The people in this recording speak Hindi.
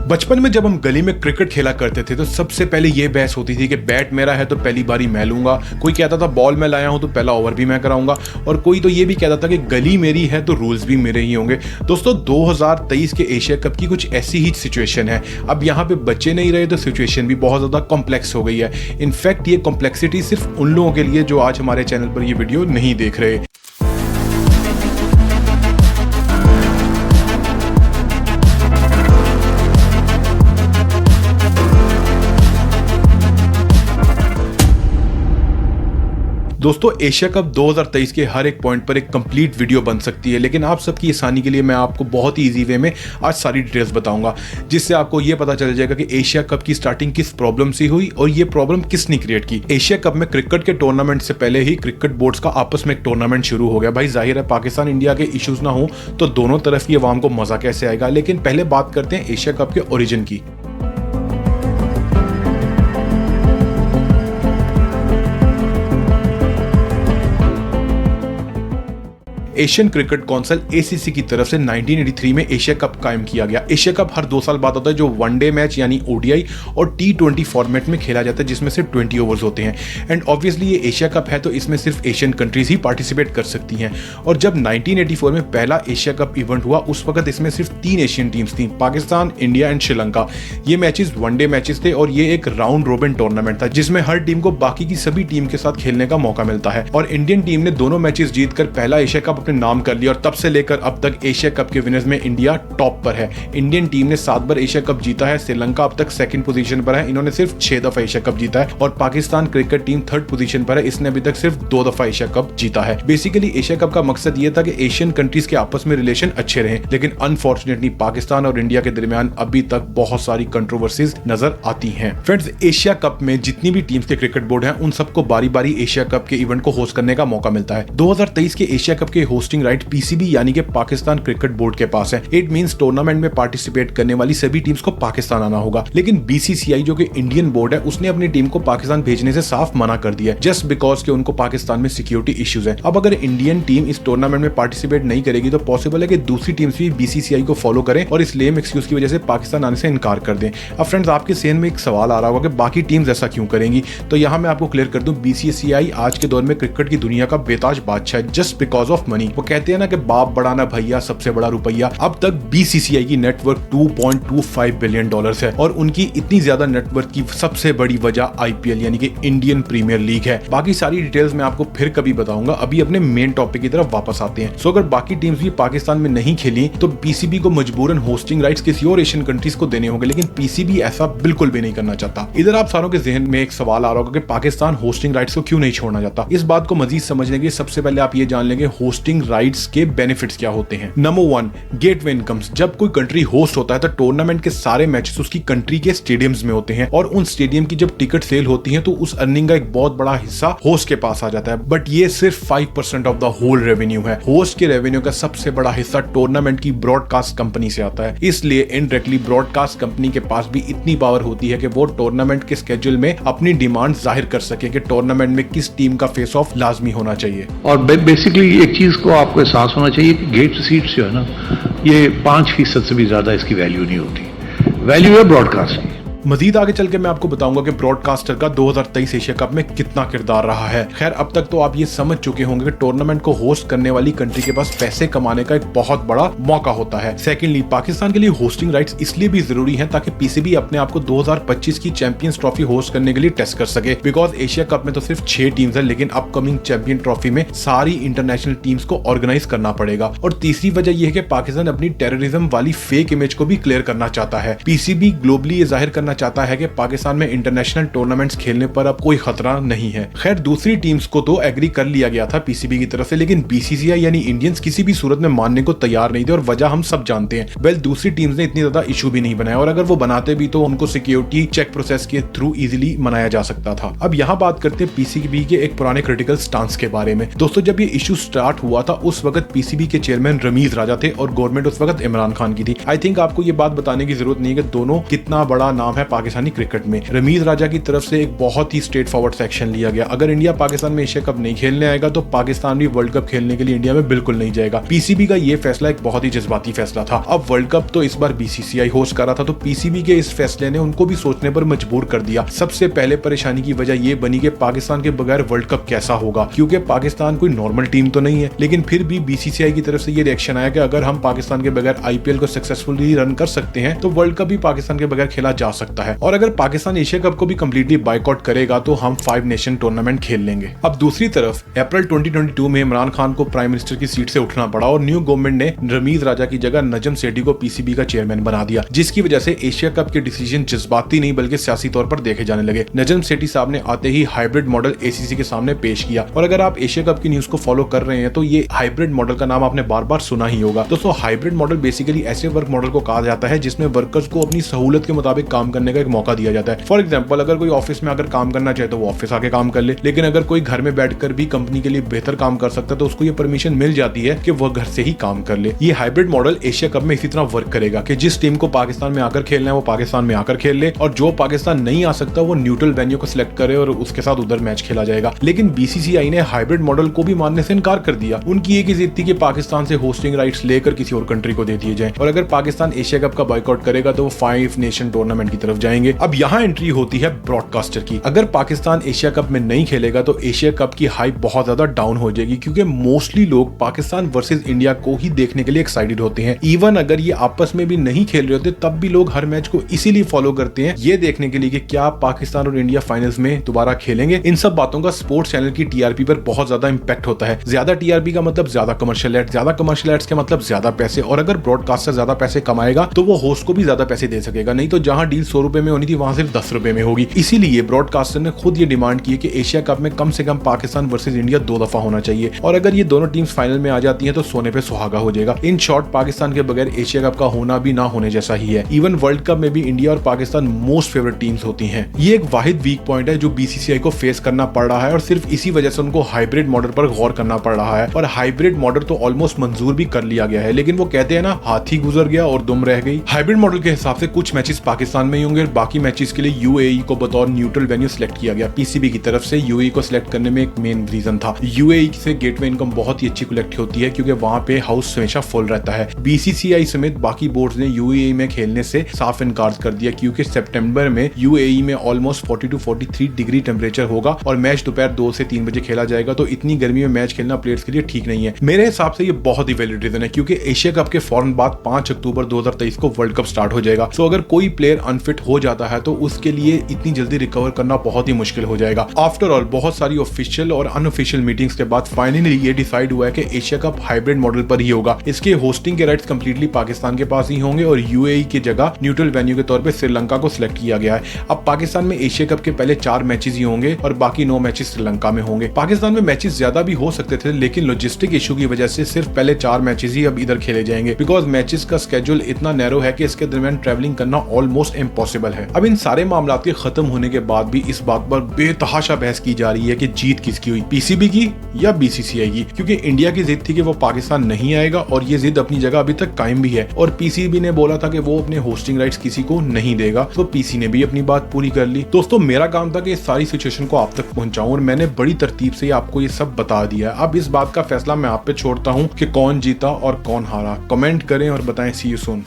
बचपन में जब हम गली में क्रिकेट खेला करते थे तो सबसे पहले ये बहस होती थी कि बैट मेरा है तो पहली बारी मैं लूंगा, कोई कहता था बॉल मैं लाया हूं तो पहला ओवर भी मैं कराऊंगा, और कोई तो ये भी कहता था कि गली मेरी है तो रूल्स भी मेरे ही होंगे। दोस्तों 2023 के एशिया कप की कुछ ऐसी ही सिचुएशन है। अब यहाँ पे बच्चे नहीं रहे तो सिचुएशन भी बहुत ज्यादा कॉम्प्लेक्स हो गई है। इनफैक्ट ये कॉम्प्लेक्सिटी सिर्फ उन लोगों के लिए जो आज हमारे चैनल पर ये वीडियो नहीं देख रहे। दोस्तों एशिया कप 2023 के हर एक पॉइंट पर एक कंप्लीट वीडियो बन सकती है, लेकिन आप सबकी आसानी के लिए मैं आपको बहुत ही इजी वे में आज सारी डिटेल्स बताऊंगा, जिससे आपको ये पता चल जाएगा कि एशिया कप की स्टार्टिंग किस प्रॉब्लम से हुई और ये प्रॉब्लम किसने क्रिएट की। एशिया कप में क्रिकेट के टूर्नामेंट से पहले ही क्रिकेट बोर्ड्स का आपस में एक टूर्नामेंट शुरू हो गया। भाई जाहिर है पाकिस्तान इंडिया के इश्यूज ना हो तो दोनों तरफ की अवाम को मजा कैसे आएगा। लेकिन पहले बात करते हैं एशिया कप के ओरिजिन की। एशियन क्रिकेट काउंसिल एसीसी की तरफ से 1983 में एशिया कप कायम किया गया। एशिया कप हर 2 साल बाद होता है, जो वनडे मैच यानी ओडीआई और T20 फॉर्मेट में खेला जाता है, जिसमें से 20 ओवर्स होते हैं। एंड ऑब्वियसली ये एशिया कप है तो इसमें सिर्फ एशियन कंट्रीज ही पार्टिसिपेट कर सकती हैं। और जब 1984 में पहला एशिया कप इवेंट हुआ उस वक्त इसमें सिर्फ 3 एशियन टीम्स थी, पाकिस्तान, इंडिया एंड श्रीलंका। ये मैचेस वनडे मैचेस थे और ये एक राउंड रोबिन टूर्नामेंट था जिसमें हर टीम को बाकी की सभी टीम के साथ खेलने का मौका मिलता है। और इंडियन टीम ने दोनों मैचेस जीतकर पहला एशिया कप नाम कर लिया और तब से लेकर अब तक एशिया कप के विनर्स में इंडिया टॉप पर है। इंडियन टीम ने 7 बार एशिया कप जीता है, श्रीलंका अब तक 2nd पोजीशन पर है, इन्होंने सिर्फ 6 दफा एशिया कप जीता है, और Pakistan cricket team 3rd position पर है, इसने अभी तक सिर्फ 2 दफा एशिया कप जीता है। बेसिकली एशिया कप का मकसद ये था कि एशियन कंट्रीज के आपस में रिलेशन अच्छे रहे, लेकिन अनफॉर्चुनेटली पाकिस्तान और इंडिया के दरमियान अभी तक बहुत सारी कंट्रोवर्सीज नजर आती हैं। फ्रेंड्स एशिया कप में जितनी भी टीम्स के क्रिकेट बोर्ड हैं उन सबको बारी बारी एशिया कप के इवेंट को होस्ट करने का मौका मिलता है। 2023 के एशिया कप के होस्टिंग राइट पीसीबी यानी कि पाकिस्तान क्रिकेट बोर्ड के पास है। इट मींस टूर्नामेंट में पार्टिसिपेट करने वाली सभी टीम्स को पाकिस्तान आना होगा, लेकिन बीसीसीआई जो कि इंडियन बोर्ड है उसने अपनी टीम को पाकिस्तान भेजने से साफ मना कर दिया है, जस्ट बिकॉज कि उनको पाकिस्तान में सिक्योरिटी इश्यूज है। अब अगर इंडियन टीम इस टूर्नामेंट में पार्टिसिपेट नहीं करेगी तो पॉसिबल है कि दूसरी टीम्स भी बीसीसीआई को फॉलो करें और इस लेम एक्सक्यूज की वजह से पाकिस्तान आने से इनकार कर दें। अब फ्रेंड्स आपके सेहन में एक सवाल आ रहा होगा कि बाकी टीम्स ऐसा क्यों करेंगी, तो यहाँ मैं आपको क्लियर कर दूं, बीसीसीआई आज के दौर में क्रिकेट की दुनिया का बेताज बादशाह है जस्ट बिकॉज ऑफ मनी। वो कहते हैं ना कि बाप बड़ा ना भैया सबसे बड़ा रुपया। अब तक बीसीसीआई की नेटवर्क $2.25 बिलियन है और उनकी इतनी ज्यादा नेटवर्क की सबसे बड़ी वजह आईपीएल यानी कि इंडियन प्रीमियर लीग है। बाकी सारी डिटेल्स मैं आपको फिर कभी बताऊंगा, अभी अपने मेन टॉपिक की तरफ वापस आते हैं। सो अगर बाकी टीम्स भी पाकिस्तान में नहीं खेली तो पीसीबी को मजबूरन होस्टिंग राइट्स किसी और एशियन कंट्रीज को देने होंगे, लेकिन पीसीबी ऐसा बिल्कुल भी नहीं करना चाहता। इधर आप सारों के जहन में एक सवाल आ रहा होगा कि पाकिस्तान होस्टिंग राइट्स को क्यों नहीं छोड़ना चाहता। इस बात को मजीद समझने के लिए सबसे पहले आप ये जान लेंगे होस्टिंग राइट्स के बेनिफिट्स क्या होते हैं। Number 1 gateway incomes. जब कोई कंट्री होस्ट होता है तो टूर्नामेंट के सारे मैचेस उसकी कंट्री के स्टेडियम्स में होते हैं और उन स्टेडियम की जब टिकट सेल होती है तो उस अर्निंग का एक बहुत बड़ा हिस्सा होस्ट के पास आ जाता है। बट ये सिर्फ 5% ऑफ द होल रेवेन्यू है। होस्ट के रेवेन्यू का सबसे बड़ा हिस्सा टूर्नामेंट की ब्रॉडकास्ट कंपनी से आता है, इसलिए इनडायरेक्टली ब्रॉडकास्ट कंपनी के पास भी इतनी पावर होती है कि वो टूर्नामेंट के स्केड्यूल में अपनी डिमांड जाहिर कर सके कि टूर्नामेंट में किस टीम का फेस ऑफ लाजमी होना चाहिए। और बेसिकली एक चीज को आपको एहसास होना चाहिए कि गेट सीट्स जो है ना, ये 5% से भी ज्यादा इसकी वैल्यू नहीं होती। वैल्यू है ब्रॉडकास्ट की। मजीद आगे चल के मैं आपको बताऊंगा कि ब्रॉडकास्टर का 2023 एशिया कप में कितना किरदार रहा है। खैर अब तक तो आप ये समझ चुके होंगे कि टूर्नामेंट को होस्ट करने वाली कंट्री के पास पैसे कमाने का एक बहुत बड़ा मौका होता है। सेकेंडली पाकिस्तान के लिए होस्टिंग राइट्स इसलिए भी जरूरी हैं ताकि पीसीबी अपने आप को 2025 की चैंपियंस ट्रॉफी होस्ट करने के लिए टेस्ट कर सके, बिकॉज एशिया कप में तो सिर्फ 6 टीम्स है, लेकिन अपकमिंग चैंपियन ट्रॉफी में सारी इंटरनेशनल टीम्स को ऑर्गेनाइज करना पड़ेगा। और तीसरी वजह यह है कि पाकिस्तान अपनी टेररिज्म वाली फेक इमेज को भी क्लियर करना चाहता है। पीसीबी ग्लोबली ये जाहिर करना चाहता है कि पाकिस्तान में इंटरनेशनल टूर्नामेंट्स खेलने पर अब कोई खतरा नहीं है। खैर दूसरी टीम्स को तो एग्री कर लिया गया था पीसीबी की तरफ से, लेकिन बीसीसीआई यानी इंडियंस किसी भी सूरत में मानने को तैयार नहीं थे और वजह हम सब जानते हैं। वेल दूसरी टीम्स ने इतनी ज्यादा इशू भी नहीं बनाया और अगर वो बनाते भी तो उनको सिक्योरिटी चेक प्रोसेस के थ्रू इजीली मनाया जा सकता था। अब यहाँ बात करते हैं पीसीबी के एक पुराने क्रिटिकल स्टांस के बारे में। दोस्तों जब ये इशू स्टार्ट हुआ था उस वक्त पीसीबी के चेयरमैन रमीज राजा थे और गवर्नमेंट उस वक्त इमरान खान की थी। आई थिंक आपको ये बात बताने की जरूरत नहीं है कि दोनों कितना बड़ा नाम है पाकिस्तानी क्रिकेट में। रमीज राजा की तरफ से एक बहुत ही स्ट्रेट फॉरवर्ड सेक्शन लिया गया, अगर इंडिया पाकिस्तान में एशिया कप नहीं खेलने आएगा तो पाकिस्तान भी वर्ल्ड कप खेलने के लिए इंडिया में बिल्कुल नहीं जाएगा। पीसीबी का ये फैसला एक बहुत ही जज्बाती फैसला था। अब वर्ल्ड कप तो इस बार बीसीसीआई होस्ट कर रहा था, तो पीसीबी के इस फैसले ने उनको भी सोचने पर मजबूर कर दिया। सबसे पहले परेशानी की वजह यह बनी कि पाकिस्तान के बगैर वर्ल्ड कप कैसा होगा, क्योंकि पाकिस्तान कोई नॉर्मल टीम तो नहीं है। लेकिन फिर भी बीसीसीआई की तरफ से ये रिएक्शन आया कि अगर हम पाकिस्तान के बगैर आईपीएल को सक्सेसफुली रन कर सकते हैं तो वर्ल्ड कप भी पाकिस्तान के बगैर खेला जा सकता है, और अगर पाकिस्तान एशिया कप को भी कंप्लीटली बायकॉट करेगा तो हम 5 नेशन टूर्नामेंट खेल लेंगे। अब दूसरी तरफ अप्रैल 2022 में इमरान खान को प्राइम मिनिस्टर की सीट से उठना पड़ा और न्यू गवर्नमेंट ने रमीज राजा की जगह नजम सेठी को पीसीबी का चेयरमैन बना दिया, जिसकी वजह से एशिया कप के डिसीजन जज्बाती नहीं बल्कि सियासी तौर पर देखे जाने लगे। नजम सेठी साहब ने आते ही हाइब्रिड मॉडल एसीसी के सामने पेश किया, और अगर आप एशिया कप की न्यूज को फॉलो कर रहे हैं तो ये हाइब्रिड मॉडल का नाम आपने बार बार सुना ही होगा। दोस्तों, हाइब्रिड मॉडल बेसिकली ऐसे वर्क मॉडल को कहा जाता है जिसमें वर्कर्स को अपनी सहूलत के मुताबिक काम करने का एक मौका दिया जाता है। फॉर एग्जाम्पल, अगर कोई ऑफिस में अगर काम करना चाहे तो वो ऑफिस आके काम कर ले, लेकिन अगर कोई घर में बैठकर भी कंपनी के लिए बेहतर काम कर सकता है तो उसको ये परमिशन मिल जाती है कि वह घर से ही काम कर ले। ये हाइब्रिड मॉडल एशिया कप में इसी तरह वर्क करेगा कि जिस टीम को पाकिस्तान में आकर खेलना है वो पाकिस्तान में आकर खेल ले, और जो पाकिस्तान नहीं आ सकता वो न्यूट्रल वेन्यू को सिलेक्ट करे और उसके साथ उधर मैच खेला जाएगा। लेकिन बीसीसीआई ने हाइब्रिड मॉडल को भी मानने से इनकार कर दिया। उनकी एक ही जिद थी कि पाकिस्तान से होस्टिंग राइट्स लेकर किसी और कंट्री को दे दिए जाएं, और अगर पाकिस्तान एशिया कप का बायकॉट करेगा तो वो 5 नेशन टूर्नामेंट की तरफ जाएंगे। अब यहाँ एंट्री होती है ब्रॉडकास्टर की। अगर पाकिस्तान एशिया कप में नहीं खेलेगा तो एशिया कप की हाइप बहुत ज्यादा डाउन हो जाएगी, क्योंकि मोस्टली लोग पाकिस्तान वर्सेज इंडिया को ही देखने के लिए एक्साइटेड होते हैं। इवन अगर ये आपस में भी नहीं खेल रहे होते तब भी लोग हर मैच को इसीलिए फॉलो करते हैं, ये देखने के लिए कि क्या पाकिस्तान और इंडिया फाइनल्स में दोबारा खेलेंगे। इन सब बातों का स्पोर्ट्स चैनल की टीआरपी पर बहुत ज्यादा इंपैक्ट होता है। ज्यादा टीआरपी का मतलब ज्यादा कमर्शियल एड, ज्यादा कमर्शियल एड्स का मतलब ज्यादा पैसे, और अगर ब्रॉडकास्टर ज्यादा पैसे कमाएगा तो वो होस्ट को भी ज्यादा पैसे दे सकेगा, नहीं तो जहां डील 100 रुपए में होनी थी वहां सिर्फ 10 रुपए में होगी। इसीलिए ब्रॉडकास्टर ने खुद ये डिमांड की है कि एशिया कप में कम से कम पाकिस्तान वर्सेज इंडिया 2 दफा होना चाहिए, और अगर ये दोनों टीम्स फाइनल में आ जाती हैं तो सोने पे सुहागा हो जाएगा। इन शॉर्ट, पाकिस्तान के बगैर एशिया कप का होना भी ना होने जैसा ही है। इवन वर्ल्ड कप में भी इंडिया और पाकिस्तान मोस्ट फेवरेट टीम्स होती हैं। ये एक वाहिद वीक पॉइंट है जो बीसीसीआई को फेस करना पड़ रहा है, और सिर्फ इसी वजह से उनको हाइब्रिड मॉडल पर गौर करना पड़ रहा है। और हाइब्रिड मॉडल तो ऑलमोस्ट मंजूर भी कर लिया गया है, लेकिन वो कहते हैं ना, हाथी गुजर गया और दुम रह गई। हाइब्रिड मॉडल के हिसाब से कुछ मैचेस पाकिस्तान में ही होंगे, बाकी मैचेस के लिए यूएई को बतौर न्यूट्रल वेन्यू सिलेक्ट किया गया। पीसीबी की तरफ से यूएई को सिलेक्ट करने में एक मेन रीजन था, यूएई से गेटवे इनकम बहुत ही अच्छी कलेक्ट होती है क्योंकि वहां पे हाउस हमेशा फुल रहता है। बीसीसीआई समेत बाकी बोर्ड्स ने यूएई में खेलने से साफ इनकार कर दिया, क्योंकि सितंबर में यूएई में ऑलमोस्ट 40 to 43 डिग्री टेम्परेचर होगा और मैच दोपहर 2 से 3 बजे खेला जाएगा, तो इतनी गर्मी में मैच खेलना प्लेयर्स के लिए ठीक नहीं है। मेरे हिसाब से ये बहुत ही वैलिड रीजन है, क्योंकि एशिया कप के फौरन बाद 5 अक्टूबर 2023 को वर्ल्ड कप स्टार्ट हो जाएगा। सो अगर कोई प्लेयर अनफिट हो जाता है तो उसके लिए इतनी जल्दी रिकवर करना बहुत ही मुश्किल हो जाएगा। आफ्टर ऑल, बहुत सारी ऑफिशियल और अनऑफिशियल मीटिंग्स के बाद फाइनली ये डिसाइड हुआ है कि एशिया कप हाइब्रिड मॉडल पर ही होगा। इसके होस्टिंग के राइट्स कंप्लीटली पाकिस्तान के पास ही होंगे और यूएई की जगह न्यूट्रल वेन्यू के तौर पे श्रीलंका को सिलेक्ट किया गया है। अब पाकिस्तान में एशिया कप के पहले 4 मैचेस ही होंगे और बाकी 9 मैचेस श्रीलंका में होंगे। पाकिस्तान में मैचेस ज्यादा भी हो सकते थे, लेकिन लॉजिस्टिक इशू की वजह से सिर्फ पहले 4 मैचेस ही अब इधर खेले जाएंगे, बिकॉज मैचेस का स्केड्यूल इतना नैरो है कि इसके दरमियान ट्रैवलिंग करना ऑलमोस्ट इम्पॉसिबल है। अब इन सारे मामलों के खत्म होने के बाद भी इस बात पर बेतहाशा बहस की जा रही है कि जीत किसकी हुई, पीसीबी की या बीसीसीआई की, क्योंकि इंडिया की जिद थी कि वो पाकिस्तान नहीं आएगा और ये जिद अपनी जगह अभी तक कायम भी है, और पीसीबी ने बोला था कि वो अपने होस्टिंग राइट्स किसी को नहीं देगा, तो पीसी ने भी अपनी बात पूरी कर ली। दोस्तों, मेरा काम था कि इस सारी सिचुएशन को आप तक पहुंचाऊं और मैंने बड़ी तरतीब से आपको ये सब बता दिया। अब इस बात का फैसला मैं आप पे छोड़ता हूं कि कौन जीता और कौन हारा। कमेंट करें और बताएं। सी यू सून।